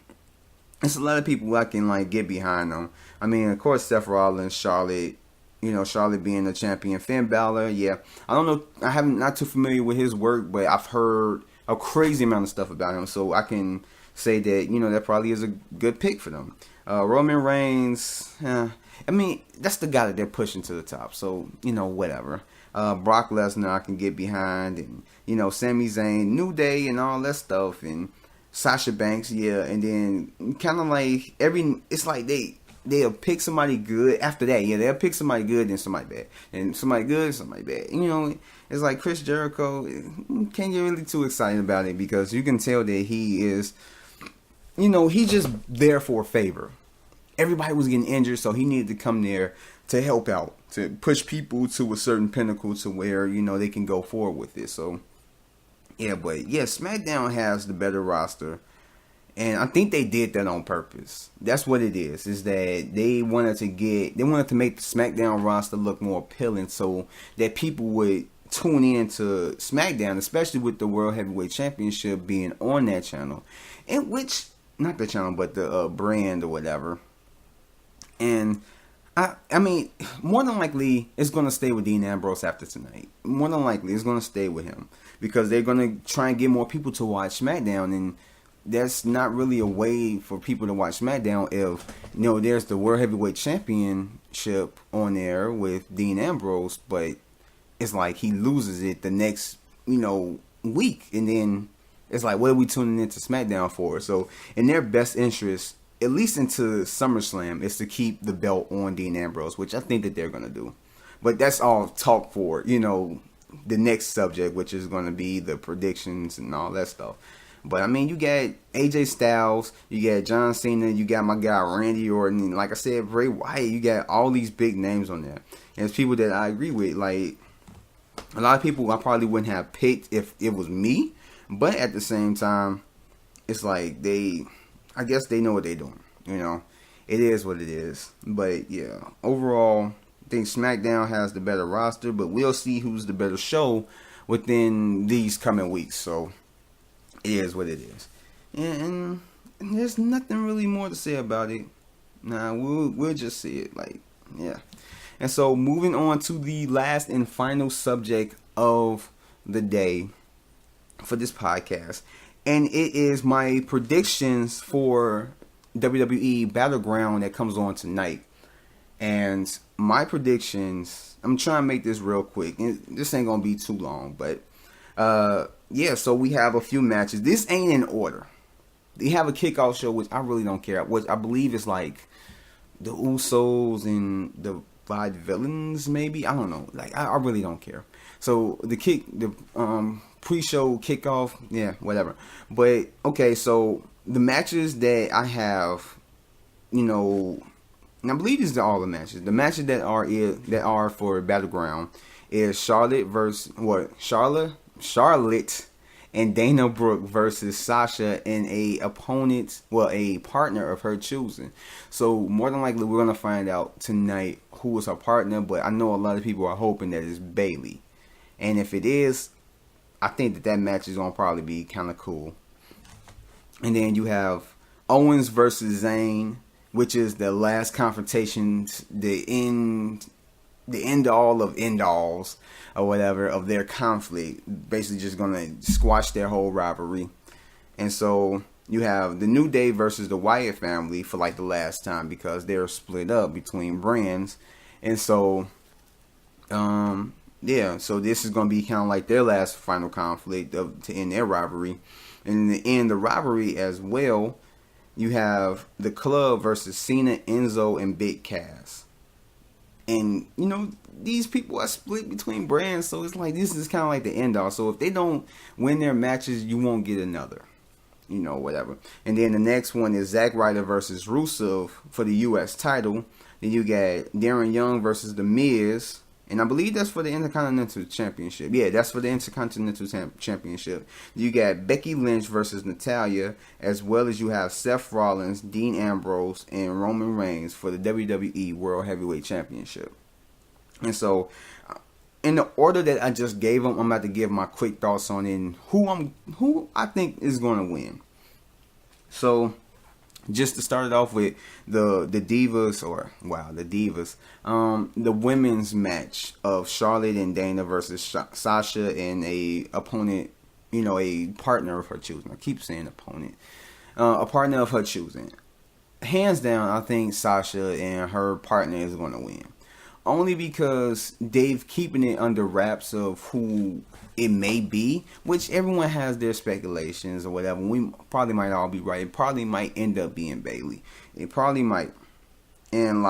It's a lot of people I can like get behind them. I mean, of course, Seth Rollins, Charlotte. Charlotte being the champion. Finn Balor, yeah. I don't know. Not too familiar with his work, but I've heard a crazy amount of stuff about him. So I can say that, that probably is a good pick for them. Roman Reigns, I mean, that's the guy that they're pushing to the top. So, whatever. Brock Lesnar I can get behind. And, Sami Zayn, New Day and all that stuff. And Sasha Banks, yeah. And then kind of like it's like they'll pick somebody good. After that, yeah, they'll pick somebody good and somebody bad. And somebody good and somebody bad. It's like Chris Jericho, can't get really too excited about it, because you can tell that he is, he's just there for a favor. Everybody was getting injured, so he needed to come there to help out, to push people to a certain pinnacle to where, they can go forward with it. So, yeah, but yeah, SmackDown has the better roster. And I think they did that on purpose. That's what it is that they wanted to make the SmackDown roster look more appealing, so that people would tune in to SmackDown, especially with the World Heavyweight Championship being on that channel. And which, not the channel, but the brand or whatever. And I mean, more than likely, it's going to stay with Dean Ambrose after tonight. More than likely, it's going to stay with him because they're going to try and get more people to watch SmackDown, and that's not really a way for people to watch SmackDown if, there's the World Heavyweight Championship on there with Dean Ambrose, but it's like he loses it the next, week, and then it's like, what are we tuning into SmackDown for? So, in their best interest, at least into SummerSlam, is to keep the belt on Dean Ambrose, which I think that they're going to do. But that's all talk for, the next subject, which is going to be the predictions and all that stuff. But, I mean, you got AJ Styles, you got John Cena, you got my guy Randy Orton, and like I said, Bray Wyatt, you got all these big names on there. And it's people that I agree with. Like, a lot of people I probably wouldn't have picked if it was me. But at the same time, it's like I guess they know what they're doing, It is what it is. But, yeah, overall, I think SmackDown has the better roster, but we'll see who's the better show within these coming weeks. So, it is what it is. And there's nothing really more to say about it. Nah, we'll just see it. Like, yeah. And so, moving on to the last and final subject of the day for this podcast. And it is my predictions for WWE Battleground that comes on tonight. And my predictions, I'm trying to make this real quick. And this ain't going to be too long. But, yeah, so we have a few matches. This ain't in order. They have a kickoff show, which I really don't care. Which I believe is like the Usos and the Five Villains, maybe. I don't know. Like, I really don't care. So, the pre-show kickoff, yeah, whatever. But, okay, so the matches that I have, and I believe these are all the matches. The matches that are for Battleground is Charlotte and Dana Brooke versus Sasha and a partner of her choosing. So more than likely we're gonna find out tonight who is her partner, but I know a lot of people are hoping that it's Bayley. And if it is, I think that match is gonna probably be kind of cool. And then you have Owens versus Zayn, which is the last confrontation, the end all of end alls or whatever of their conflict, basically just gonna squash their whole rivalry. And so you have the New Day versus the Wyatt family for like the last time because they're split up between brands. And so yeah, so this is gonna be kind of like their last final conflict to end their rivalry. And to end the rivalry as well, you have the Club versus Cena, Enzo, and Big Cass. And, these people are split between brands, so it's like this is kind of like the end all. So if they don't win their matches, you won't get another. Whatever. And then the next one is Zack Ryder versus Rusev for the U.S. title. Then you got Darren Young versus The Miz. And I believe that's for the Intercontinental Championship. Yeah, that's for the Intercontinental Championship. You got Becky Lynch versus Natalya, as well as you have Seth Rollins, Dean Ambrose, and Roman Reigns for the WWE World Heavyweight Championship. And so, in the order that I just gave them, I'm about to give my quick thoughts on it and who I think is going to win. So, just to start it off with the Divas, the women's match of Charlotte and Dana versus Sasha and a opponent, a partner of her choosing. I keep saying opponent. A partner of her choosing. Hands down, I think Sasha and her partner is going to win. Only because they've keeping it under wraps of who it may be, which everyone has their speculations or whatever. We probably might all be right. It probably might end up being Bayley. It probably might. And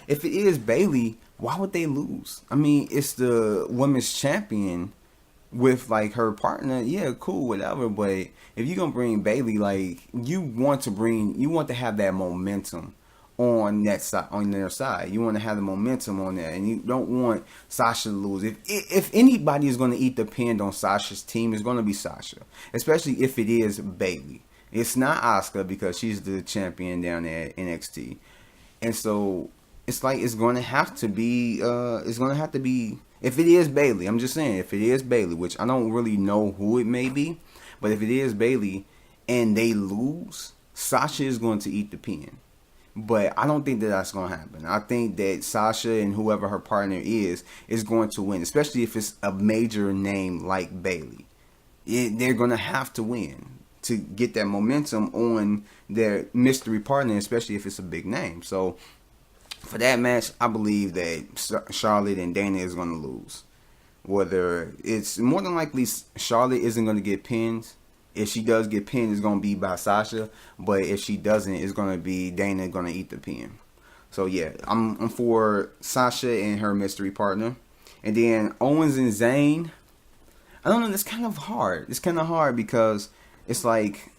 if it is Bayley, why would they lose? I mean, it's the women's champion with her partner. Yeah, cool, whatever. But if you're gonna bring Bayley, you want to have that momentum on that side, on their side. You want to have the momentum on there, and you don't want Sasha to lose. If anybody is going to eat the pin on Sasha's team, it's going to be Sasha, especially if it is Bayley. It's not Asuka because she's the champion down there at NXT, and so it's going to have to be. If it is Bayley, I'm just saying, if it is Bayley, which I don't really know who it may be, but if it is Bayley and they lose, Sasha is going to eat the pin. But I don't think that that's going to happen. I think that Sasha and whoever her partner is going to win, especially if it's a major name like Bayley. They're going to have to win to get that momentum on their mystery partner, especially if it's a big name. So for that match, I believe that Charlotte and Dana is going to lose. Whether it's more than likely Charlotte isn't going to get pinned. If she does get pinned, it's going to be by Sasha. But if she doesn't, it's going to be Dana going to eat the pin. So yeah, I'm for Sasha and her mystery partner. And then Owens and Zayn. I don't know, it's kind of hard. It's kind of hard because it's like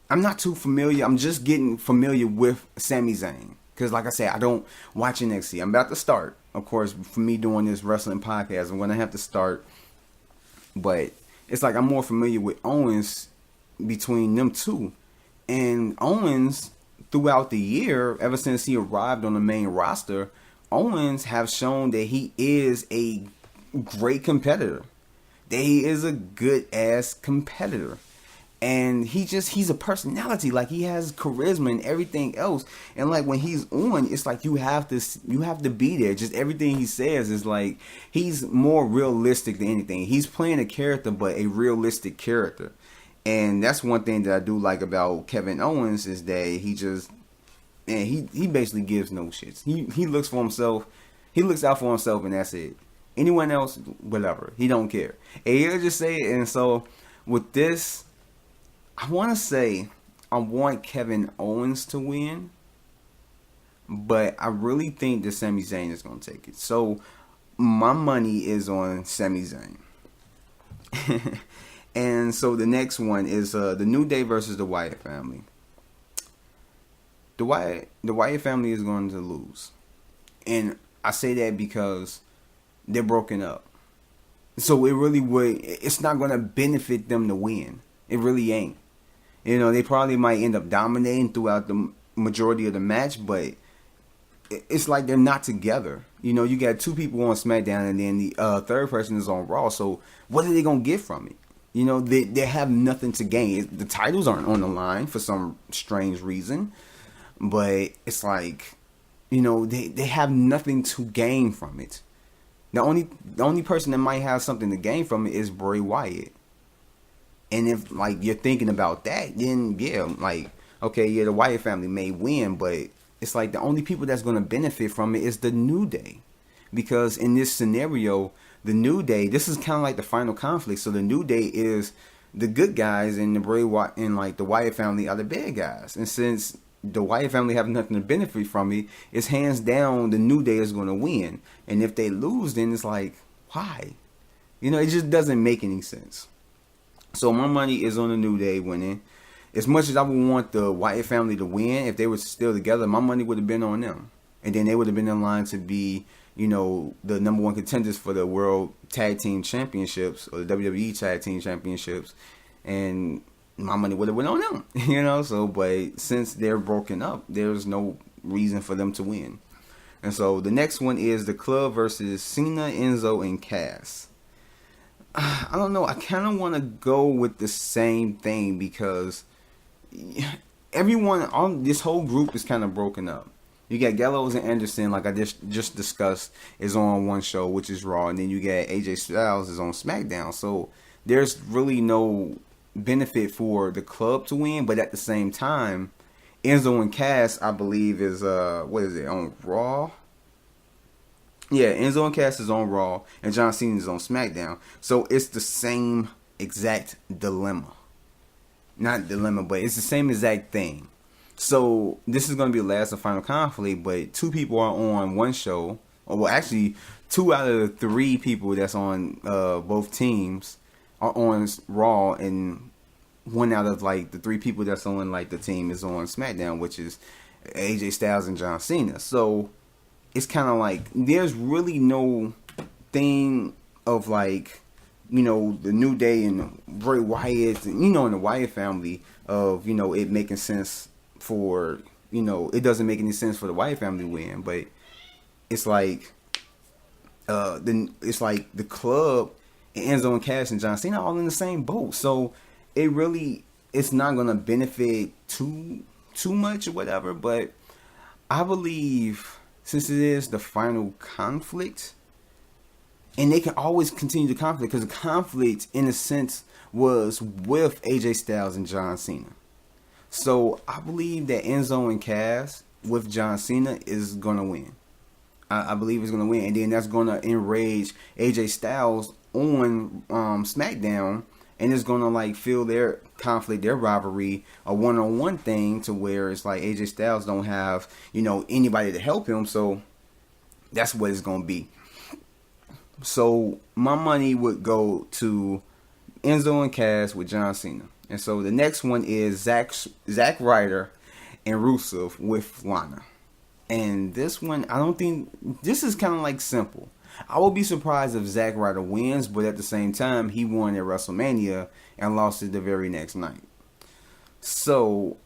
I'm not too familiar. I'm just getting familiar with Sami Zayn. Because like I said, I don't watch NXT. I'm about to start. Of course, for me doing this wrestling podcast, I'm going to have to start. But it's like I'm more familiar with Owens between them two. And Owens, throughout the year, ever since he arrived on the main roster, Owens have shown that he is a great competitor. That he is a good ass competitor. And he's a personality. Like, he has charisma and everything else. And like when he's on, it's like you have to be there. Just everything he says is like he's more realistic than anything. He's playing a character, but a realistic character. And that's one thing that I do like about Kevin Owens is that he basically gives no shits. He looks for himself. He looks out for himself, and that's it. Anyone else, whatever. He don't care. And he'll just say it. And so with this, I want to say I want Kevin Owens to win, but I really think that Sami Zayn is going to take it. So my money is on Sami Zayn. And so the next one is the New Day versus the Wyatt family. The Wyatt family is going to lose. And I say that because they're broken up. So it's not going to benefit them to win. It really ain't. You know, they probably might end up dominating throughout the majority of the match, but it's like they're not together. You know, you got two people on SmackDown and then the third person is on Raw. So what are they going to get from it? You know, they have nothing to gain. The titles aren't on the line for some strange reason. But it's like, you know, they have nothing to gain from it. The only person that might have something to gain from it is Bray Wyatt. And if, like, you're thinking about that, then, yeah, like, okay, yeah, the Wyatt family may win, but it's like the only people that's going to benefit from it is the New Day. Because in this scenario, the New Day, this is kind of like the final conflict. So the New Day is the good guys, and the Bray Wyatt and like the Wyatt family are the bad guys. And since the Wyatt family have nothing to benefit from it, it's hands down the New Day is going to win. And if they lose, then it's like, why? You know, it just doesn't make any sense. So my money is on the New Day winning. As much as I would want the Wyatt family to win, if they were still together, my money would have been on them. And then they would have been in line to be, you know, the number one contenders for the World Tag Team Championships or the WWE Tag Team Championships. And my money would have went on them, you know. So, but since they're broken up, there's no reason for them to win. And so the next one is the Club versus Cena, Enzo, and Cass. I don't know. I kind of want to go with the same thing because everyone on this whole group is kind of broken up. You got Gallows and Anderson, like I just discussed, is on one show, which is Raw, and then you got AJ Styles is on SmackDown. So there's really no benefit for the Club to win, but at the same time, Enzo and Cass, I believe, is on Raw? Yeah, Enzo and Cass is on Raw, and John Cena is on SmackDown. So it's the same exact dilemma. Not dilemma, but it's the same exact thing. So this is going to be the last and final conflict, but two people are on one show. Well, actually, 2 out of the 3 people that's on both teams are on Raw, and 1 out of like the 3 people that's on like the team is on SmackDown, which is AJ Styles and John Cena. So it's kind of like there's really no thing of like, you know, the New Day and Bray Wyatt, and, you know, in the Wyatt family of, you know, it making sense for, you know, it doesn't make any sense for the Wyatt family to win, but it's like it's like the Club and Enzo and Cass and John Cena all in the same boat. So it's not gonna benefit too much or whatever, but I believe since it is the final conflict, and they can always continue the conflict because the conflict, in a sense, was with AJ Styles and John Cena. So I believe that Enzo and Cass with John Cena is gonna win. I believe it's gonna win, and then that's gonna enrage AJ Styles on SmackDown, and it's gonna like feel their conflict, their rivalry, a one-on-one thing to where it's like AJ Styles don't have anybody to help him, so that's what it's gonna be. So my money would go to Enzo and Cass with John Cena. And so the next one is Zack Ryder and Rusev with Lana. And this one, I don't think, this is kind of like simple. I would be surprised if Zack Ryder wins, but at the same time, he won at WrestleMania and lost it the very next night. So,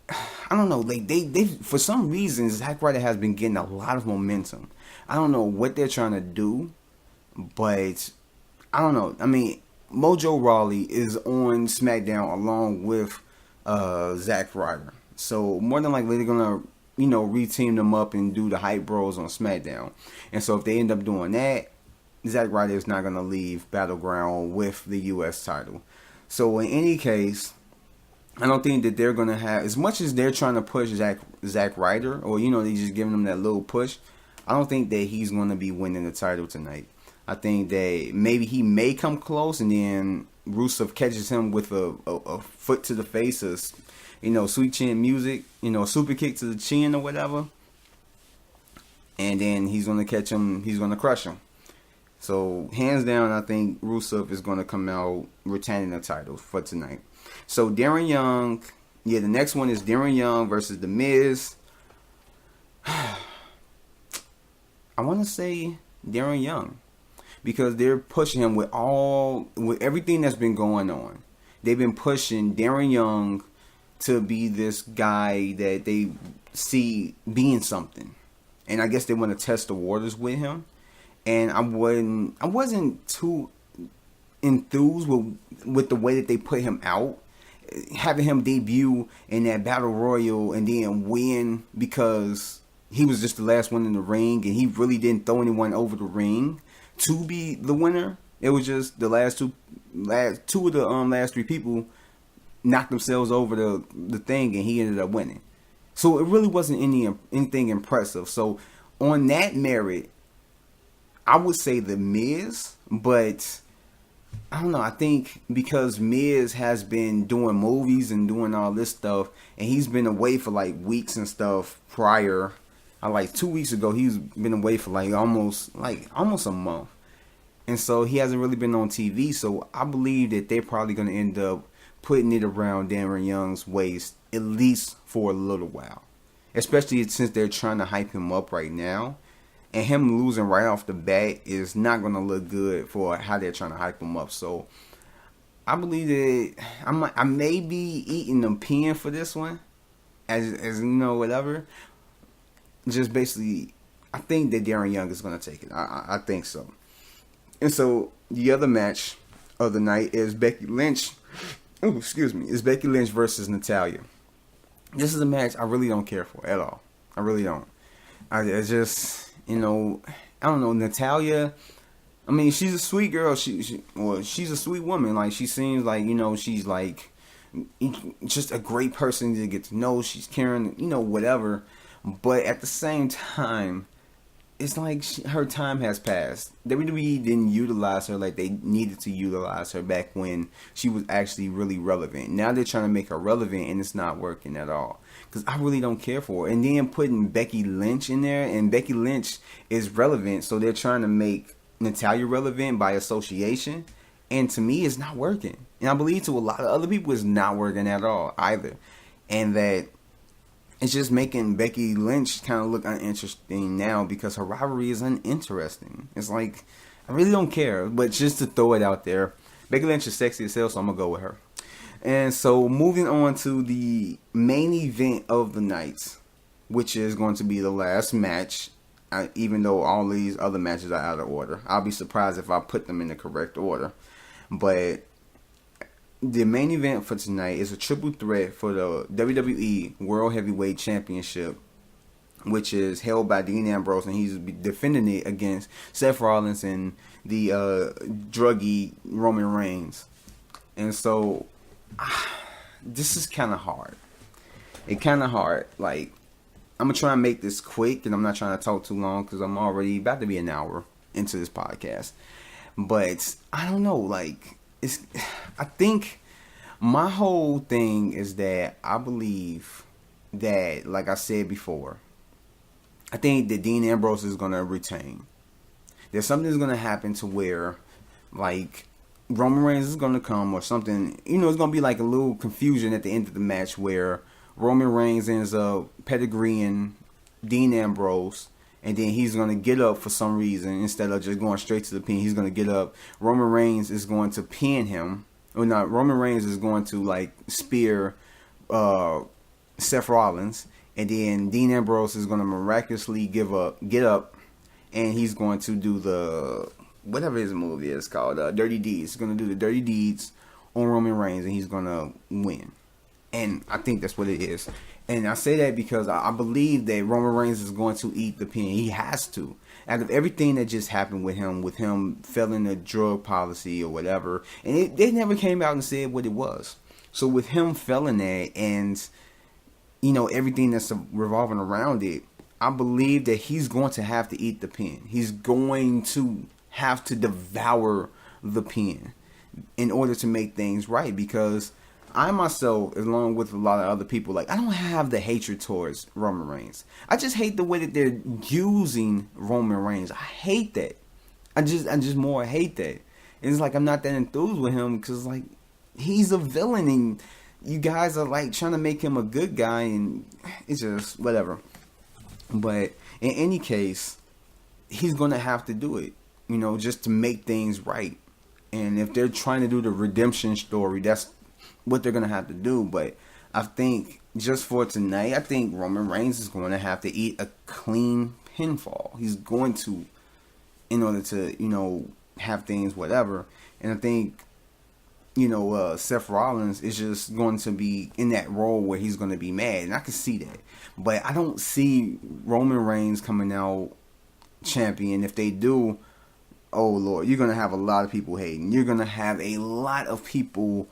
I don't know, like they for some reason, Zack Ryder has been getting a lot of momentum. I don't know what they're trying to do, but I don't know. I mean, Mojo Rawley is on SmackDown along with Zack Ryder. So more than likely they're gonna, reteam them up and do the Hype Bros on SmackDown. And so if they end up doing that, Zack Ryder is not gonna leave Battleground with the US title. So in any case, I don't think that they're gonna have, as much as they're trying to push Zack Ryder, or they just giving him that little push, I don't think that he's gonna be winning the title tonight. I think that maybe he may come close, and then Rusev catches him with a foot to the face, sweet chin music, super kick to the chin or whatever. And then he's going to catch him, he's going to crush him. So, hands down, I think Rusev is going to come out retaining the title for tonight. So, Darren Young, the next one is Darren Young versus The Miz. I want to say Darren Young, because they're pushing him with everything that's been going on. They've been pushing Darren Young to be this guy that they see being something, and I guess they want to test the waters with him. And I wasn't too enthused with the way that they put him out, having him debut in that Battle Royal and then win because he was just the last one in the ring and he really didn't throw anyone over the ring to be the winner. It was just the last two of the last three people knocked themselves over the thing, and he ended up winning. So it really wasn't anything impressive. So on that merit, I would say The Miz, but I don't know. I think because Miz has been doing movies and doing all this stuff, and he's been away for like weeks and stuff prior. Like 2 weeks ago, he's been away for almost a month. And so he hasn't really been on TV. So I believe that they're probably going to end up putting it around Darren Young's waist, at least for a little while. Especially since they're trying to hype him up right now. And him losing right off the bat is not going to look good for how they're trying to hype him up. So I believe that I may be eating them peeing for this one. As whatever. Just basically, I think that Darren Young is going to take it. I think so. And so, the other match of the night is Becky Lynch. Is Becky Lynch versus Natalya. This is a match I really don't care for at all. I really don't. I just, I don't know, Natalya, I mean, she's a sweet girl. She's a sweet woman. Like, she seems like, she's like, just a great person to get to know. She's caring, whatever. But at the same time, it's like her time has passed. WWE didn't utilize her like they needed to utilize her back when she was actually really relevant. Now they're trying to make her relevant, and it's not working at all. Because I really don't care for her. And then putting Becky Lynch in there, and Becky Lynch is relevant, so they're trying to make Natalya relevant by association. And to me, it's not working. And I believe to a lot of other people, it's not working at all either. And that it's just making Becky Lynch kind of look uninteresting now because her rivalry is uninteresting. It's like, I really don't care, but just to throw it out there, Becky Lynch is sexy as hell, so I'm going to go with her. And so moving on to the main event of the night, which is going to be the last match, even though all these other matches are out of order. I'll be surprised if I put them in the correct order. But the main event for tonight is a triple threat for the WWE World Heavyweight Championship. which is held by Dean Ambrose, and he's defending it against Seth Rollins and the druggy Roman Reigns. And so this is kind of hard. It kind of hard. Like, I'm gonna try and make this quick, and I'm not trying to talk too long because I'm already about to be an hour into this podcast. But I don't know. Like, I think my whole thing is that I believe that, like I said before, I think that Dean Ambrose is gonna retain. There's something that's gonna happen to where, like, Roman Reigns is gonna come or something. You know, it's gonna be like a little confusion at the end of the match where Roman Reigns ends up pedigreeing Dean Ambrose, and then he's going to get up for some reason. Instead of just going straight to the pin, he's going to get up. Roman Reigns is going to pin him. Or not, Roman Reigns is going to, like, spear Seth Rollins. And then Dean Ambrose is going to miraculously get up, and he's going to do the, whatever his move is called, Dirty Deeds. He's going to do the Dirty Deeds on Roman Reigns, and he's going to win. And I think that's what it is. And I say that because I believe that Roman Reigns is going to eat the pin. He has to. Out of everything that just happened with him failing the drug policy or whatever, and they never came out and said what it was. So with him failing that and, you know, everything that's revolving around it, I believe that he's going to have to eat the pin. He's going to have to devour the pin in order to make things right, because I myself, along with a lot of other people, like, I don't have the hatred towards Roman Reigns. I just hate the way that they're using Roman Reigns. I hate that. I just more hate that. And it's like I'm not that enthused with him because, like, he's a villain and you guys are, like, trying to make him a good guy, and it's just whatever. But in any case, he's going to have to do it, you know, just to make things right. And if they're trying to do the redemption story, that's what they're going to have to do. But I think just for tonight, I think Roman Reigns is going to have to eat a clean pinfall. He's going to, in order to, you know, have things whatever. And I think, you know, Seth Rollins is just going to be in that role where he's going to be mad. And I can see that. But I don't see Roman Reigns coming out champion. If they do, oh Lord, you're going to have a lot of people hating. You're going to have a lot of people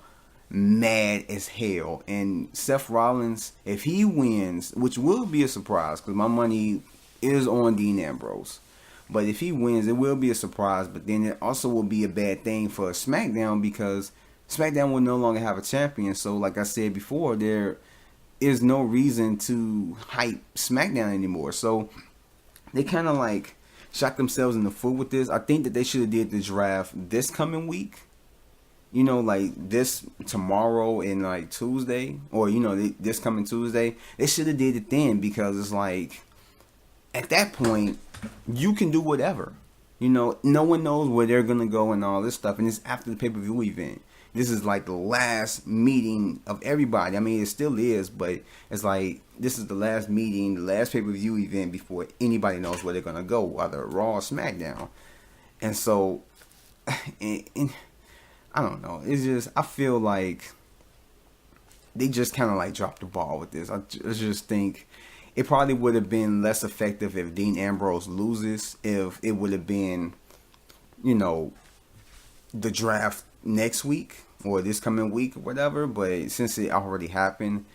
mad as hell. And Seth Rollins, if he wins, which will be a surprise because my money is on Dean Ambrose, but if he wins, it will be a surprise. But then it also will be a bad thing for SmackDown because SmackDown will no longer have a champion. So like I said before, there is no reason to hype SmackDown anymore. So they kind of like shot themselves in the foot with this. I think that they should have did the draft this coming week. You know, like this tomorrow and like Tuesday, or, you know, this coming Tuesday. They should have did it then, because it's like at that point you can do whatever. You know, no one knows where they're gonna go and all this stuff, and it's after the pay-per-view event. This is like the last meeting of everybody. I mean, it still is, but it's like this is the last meeting, the last pay-per-view event before anybody knows where they're gonna go, whether Raw or SmackDown. And so, and I don't know. It's just, I feel like they just kind of like dropped the ball with this. I just think it probably would have been less effective if Dean Ambrose loses, if it would have been, you know, the draft next week or this coming week or whatever. But since it already happened,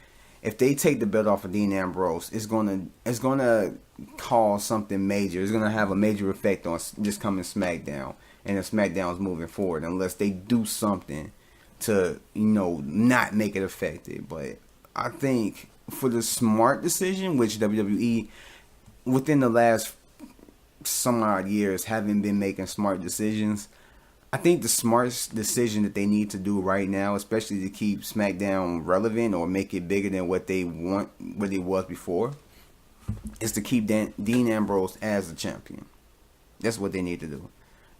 if they take the belt off of Dean Ambrose, it's gonna cause something major. It's gonna have a major effect on this coming SmackDown. And if SmackDown is moving forward, unless they do something to, you know, not make it effective. But I think for the smart decision, which WWE, within the last some odd years, haven't been making smart decisions, I think the smartest decision that they need to do right now, especially to keep SmackDown relevant or make it bigger than what they want, what it was before, is to keep Dean Ambrose as the champion. That's what they need to do.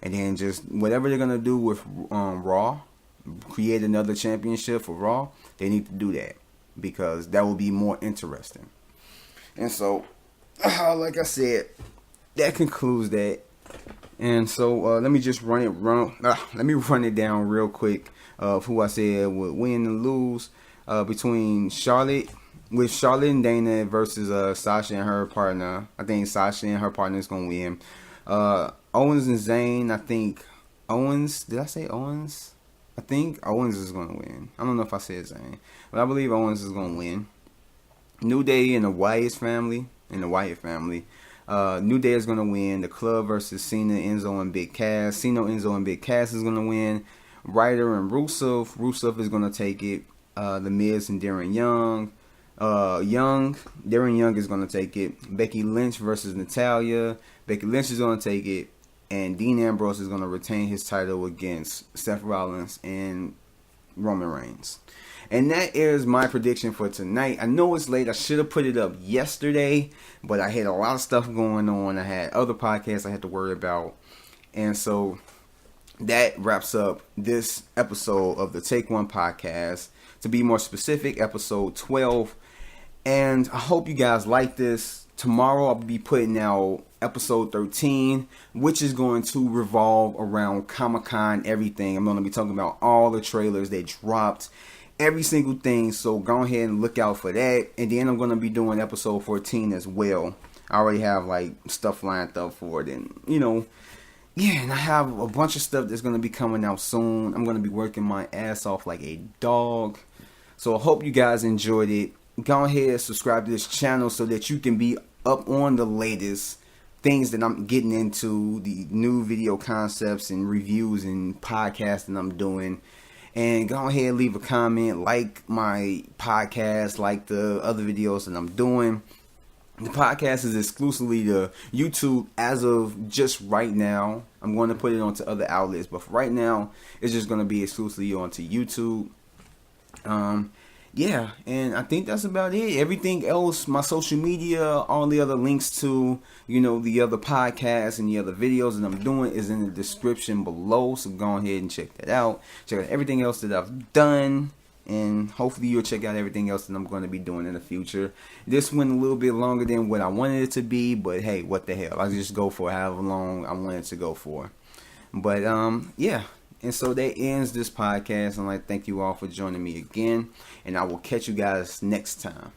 And then just whatever they're going to do with Raw, create another championship for Raw, they need to do that, because that will be more interesting. And so, like I said, that concludes that. And so let me just run it down real quick of who I said would win and lose between Charlotte with Charlotte and Dana versus Sasha and her partner. I think Sasha and her partner is gonna win. Owens and Zayn. I think Owens. Did I say Owens? I think Owens is gonna win. I don't know if I said Zayn, but I believe Owens is gonna win. New Day and the Wyatt family. New Day is gonna win. The Club versus Cena, Enzo, and Big Cass. Cena, Enzo, and Big Cass is gonna win. Ryder and Rusev. Rusev is gonna take it. The Miz and Darren Young. Darren Young is gonna take it. Becky Lynch versus Natalya. Becky Lynch is gonna take it. And Dean Ambrose is gonna retain his title against Seth Rollins and Roman Reigns. And that is my prediction for tonight. I know it's late. I should have put it up yesterday, but I had a lot of stuff going on. I had other podcasts I had to worry about. And so that wraps up this episode of the Take One podcast. To be more specific, episode 12. And I hope you guys like this. Tomorrow I'll be putting out episode 13, which is going to revolve around Comic-Con everything. I'm going to be talking about all the trailers that dropped. Every single thing, so go ahead and look out for that. And then I'm going to be doing episode 14 as well. I already have like stuff lined up for it, and and I have a bunch of stuff that's going to be coming out soon. I'm going to be working my ass off like a dog. So I hope you guys enjoyed it. Go ahead and subscribe to this channel so that you can be up on the latest things that I'm getting into, the new video concepts and reviews and podcasting I'm doing. And go ahead and leave a comment, like my podcast, like the other videos that I'm doing. The podcast is exclusively to YouTube as of just right now. I'm going to put it onto other outlets, but for right now, it's just going to be exclusively onto YouTube. And I think that's about it. Everything else, my social media, all the other links to, the other podcasts and the other videos that I'm doing is in the description below. So go ahead and check that out. Check out everything else that I've done. And hopefully you'll check out everything else that I'm going to be doing in the future. This went a little bit longer than what I wanted it to be. But hey, what the hell. I just go for however long I wanted to go for. But And so that ends this podcast. And I'd like to thank you all for joining me again. And I will catch you guys next time.